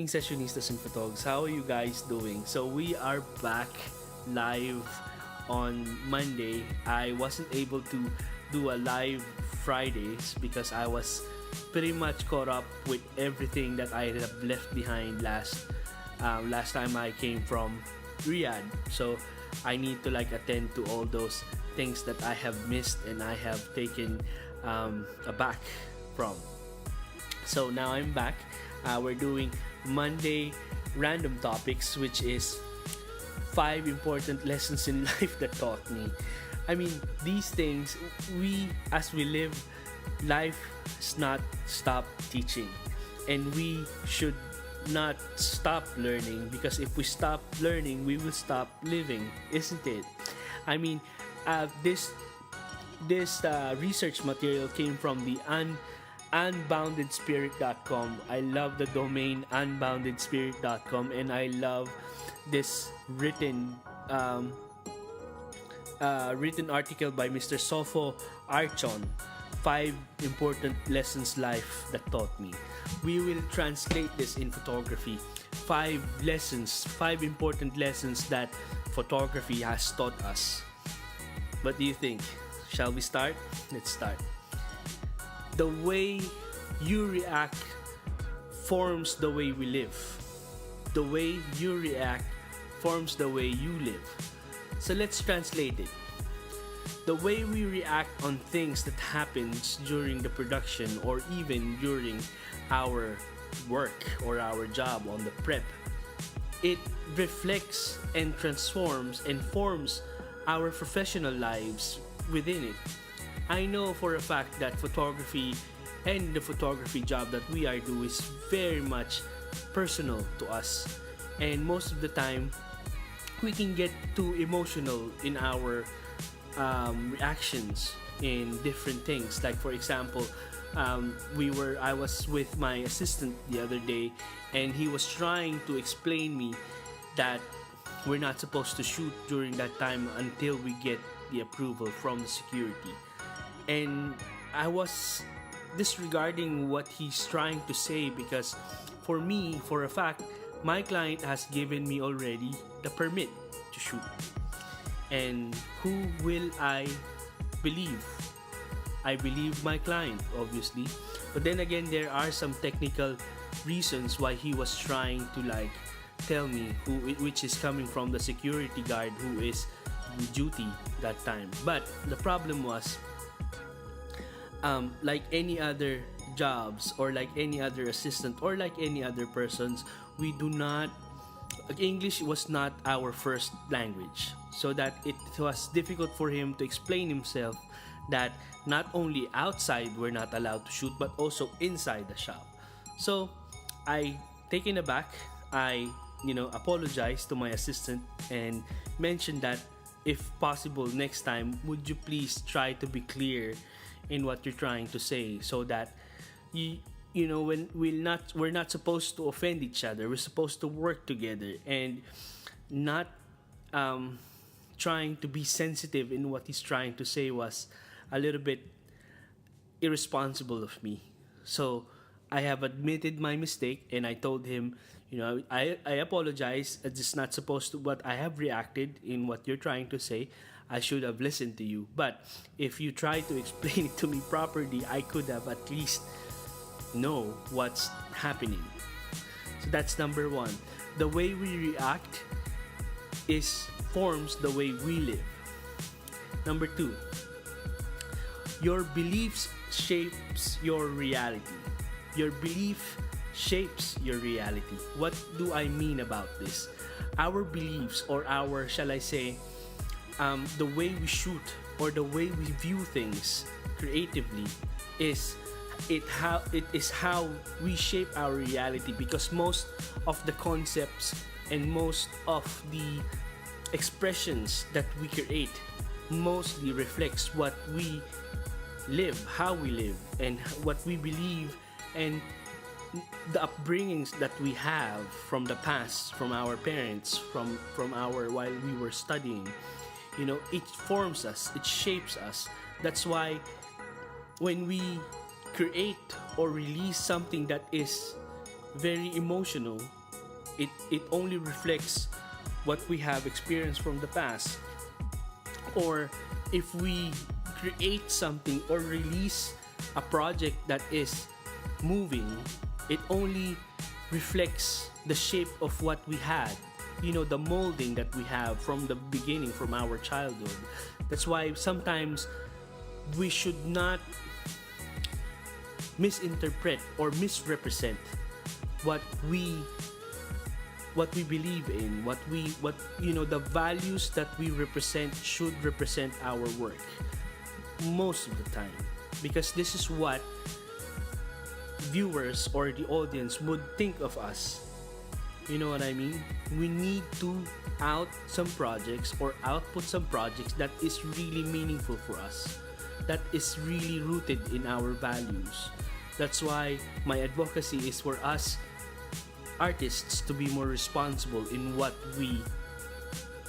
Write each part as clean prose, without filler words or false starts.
evening, Sessionistas and Photogs. How are you guys doing? So we are back live on Monday. I wasn't able to do a live Fridays because I was pretty much caught up with everything that I have left behind last time I came from Riyadh. So I need to attend to all those things that I have missed and I have taken aback from. So now I'm back. We're doing Monday random topics, which is 5 important lessons in life that taught me. I mean, these things, as we live, life has not stopped teaching. And we should not stop learning, because if we stop learning, we will stop living, isn't it? I mean, this research material came from the unboundedspirit.com. I love the domain unboundedspirit.com, and I love this written article by Mr. Sofo Archon, 5 important lessons life that taught me. We will translate this in photography. 5 important lessons that photography has taught us. What do you think? Shall we start? Let's start. The way you react forms the way we live. The way you react forms the way you live. So let's translate it. The way we react on things that happens during the production or even during our work or our job on the prep, it reflects and transforms and forms our professional lives within it. I know for a fact that photography and the photography job that we are doing is very much personal to us, and most of the time we can get too emotional in our reactions in different things. Like for example, I was with my assistant the other day, and he was trying to explain me that we're not supposed to shoot during that time until we get the approval from the security. And I was disregarding what he's trying to say, because for me, for a fact, my client has given me already the permit to shoot. And who will I believe? I believe my client, obviously. But then again, there are some technical reasons why he was trying to tell me which is coming from the security guard who is on duty that time. But the problem was, like any other jobs or like any other assistant or like any other persons, we do not, English was not our first language, so that it was difficult for him to explain himself that not only outside we're not allowed to shoot, but also inside the shop. So I, taken aback, I apologized to my assistant and mentioned that if possible next time, would you please try to be clear in what you're trying to say, so that when we're not supposed to offend each other. We're supposed to work together, and not trying to be sensitive in what he's trying to say was a little bit irresponsible of me. So I have admitted my mistake, and I told him, I apologize. It's just not supposed to, what I have reacted in what you're trying to say. I should have listened to you. But if you try to explain it to me properly, I could have at least know what's happening. So that's number 1. The way we react forms the way we live. Number 2, your beliefs shapes your reality. Your belief shapes your reality. What do I mean about this? Our beliefs, or our, shall I say, the way we shoot or the way we view things creatively is how we shape our reality, because most of the concepts and most of the expressions that we create mostly reflects what we live, how we live, and what we believe, and the upbringings that we have from the past, from our parents, from our while we were studying. It forms us, it shapes us. That's why when we create or release something that is very emotional. It only reflects what we have experienced from the past. Or if we create something or release a project that is moving, it only reflects the shape of what we had, the molding that we have from the beginning, from our childhood. That's why sometimes we should not misinterpret or misrepresent what we believe in, the values that we represent should represent our work most of the time, because this is what viewers or the audience would think of us. You know what I mean? We need to some projects or output some projects that is really meaningful for us, that is really rooted in our values. That's why my advocacy is for us artists to be more responsible in what we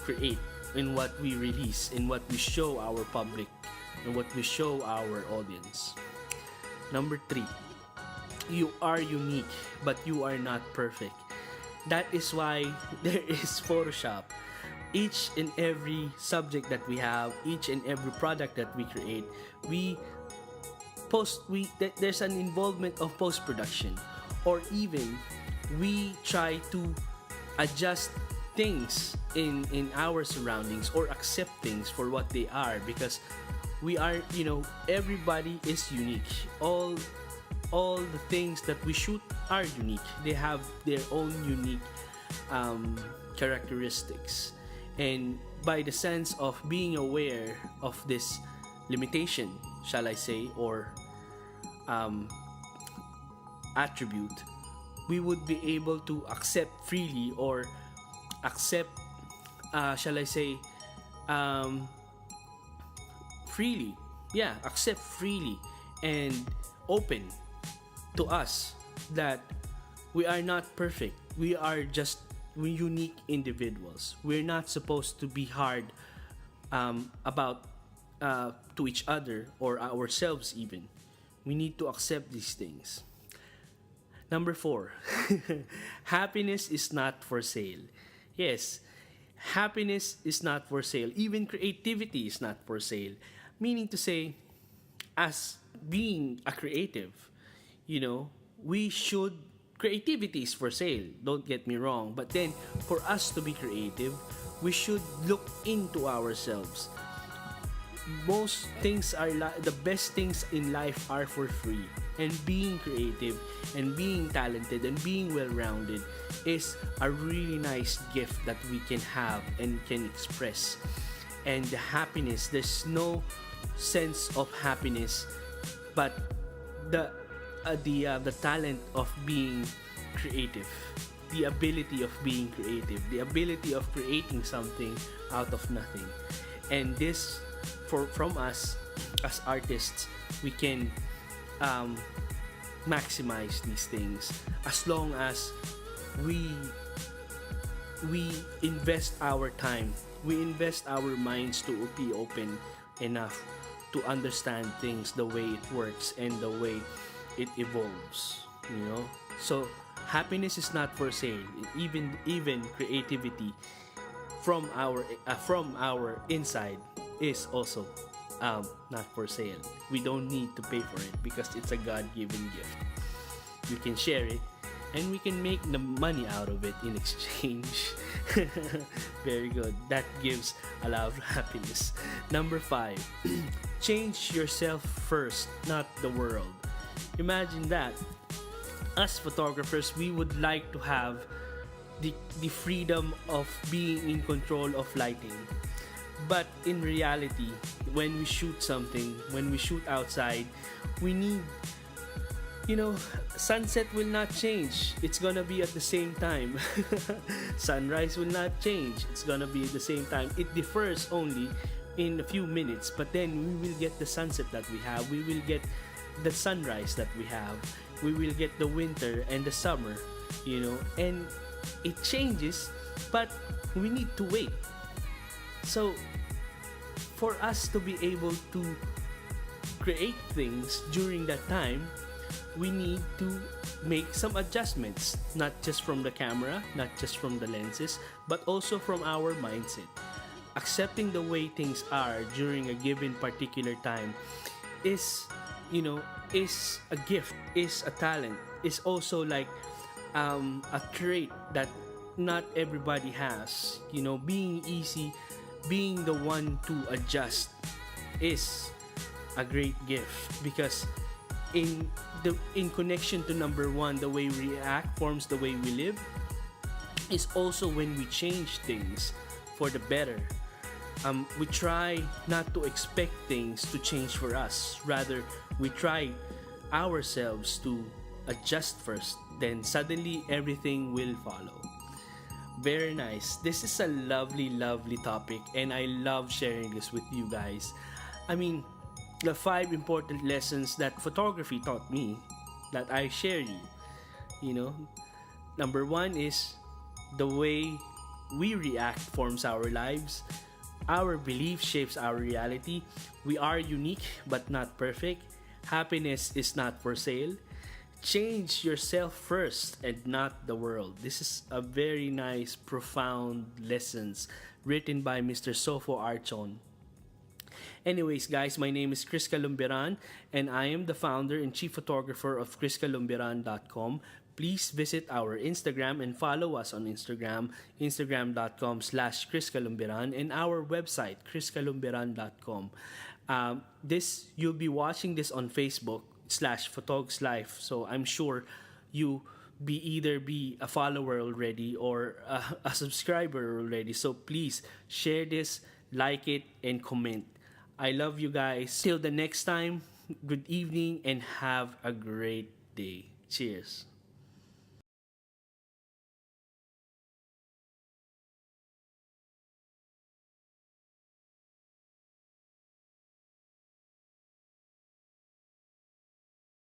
create, in what we release, in what we show our public, and what we show our audience. Number 3, you are unique, but you are not perfect. That is why there is Photoshop. Each and every subject that we have, each and every product that we create, there's an involvement of post-production, or even we try to adjust things in our surroundings or accept things for what they are, because we are, everybody is unique. All the things that we shoot are unique. They have their own unique characteristics. And by the sense of being aware of this limitation, shall I say, or attribute, we would be able to accept freely, or accept, shall I say, freely. Yeah, accept freely and open to us that we are not perfect. We are just unique individuals. We're not supposed to be hard about to each other or ourselves even. We need to accept these things. Number 4, happiness is not for sale. Yes, happiness is not for sale. Even creativity is not for sale. Meaning to say, as being a creative, creativity is for sale, don't get me wrong. But then, for us to be creative, we should look into ourselves. Most things the best things in life are for free. And being creative and being talented and being well-rounded is a really nice gift that we can have and can express. And the happiness, there's no sense of happiness but the talent of being creative, the ability of being creative, the ability of creating something out of nothing. And this, from us as artists, we can maximize these things as long as we invest our time, we invest our minds to be open enough to understand things the way it works and the way it evolves, So happiness is not for sale. Even creativity from our inside is also not for sale. We don't need to pay for it because it's a God-given gift. We can share it and we can make the money out of it in exchange. Very good. That gives a lot of happiness. Number 5, change yourself first, not the world. Imagine that. As photographers, we would like to have the freedom of being in control of lighting. But in reality, when we shoot something, when we shoot outside, we need, sunset will not change. It's gonna be at the same time. Sunrise will not change. It's gonna be at the same time. It differs only in a few minutes, but then we will get the sunset that we have. We will get the sunrise that we have. We will get the winter and the summer, and it changes, but we need to wait. So, for us to be able to create things during that time, we need to make some adjustments, not just from the camera, not just from the lenses, but also from our mindset. Accepting the way things are during a given particular time is, is a gift, is a talent, is also like a trait that not everybody has. Being easy, being the one to adjust is a great gift, because in connection to number one, the way we react forms the way we live, is also when we change things for the better. We try not to expect things to change for us. Rather, we try ourselves to adjust first. Then suddenly everything will follow. Very nice. This is a lovely, lovely topic, and I love sharing this with you guys. I mean, the 5 important lessons that photography taught me that I share you. You know, number 1 is the way we react forms our lives. Our belief shapes our reality. We are unique but not perfect. Happiness is not for sale. Change yourself first and not the world. This is a very nice, profound lessons written by Mr. Sofo Archon. Anyways, guys, my name is Chris Calumberan, and I am the founder and chief photographer of chriscalumberan.com. Please visit our Instagram and follow us on Instagram, instagram.com/chriscalumberan, and our website, chriscalumberan.com. You'll be watching this on Facebook/Photogslife, so I'm sure you either be a follower already or a subscriber already. So please share this, like it, and comment. I love you guys. Till the next time, good evening and have a great day. Cheers.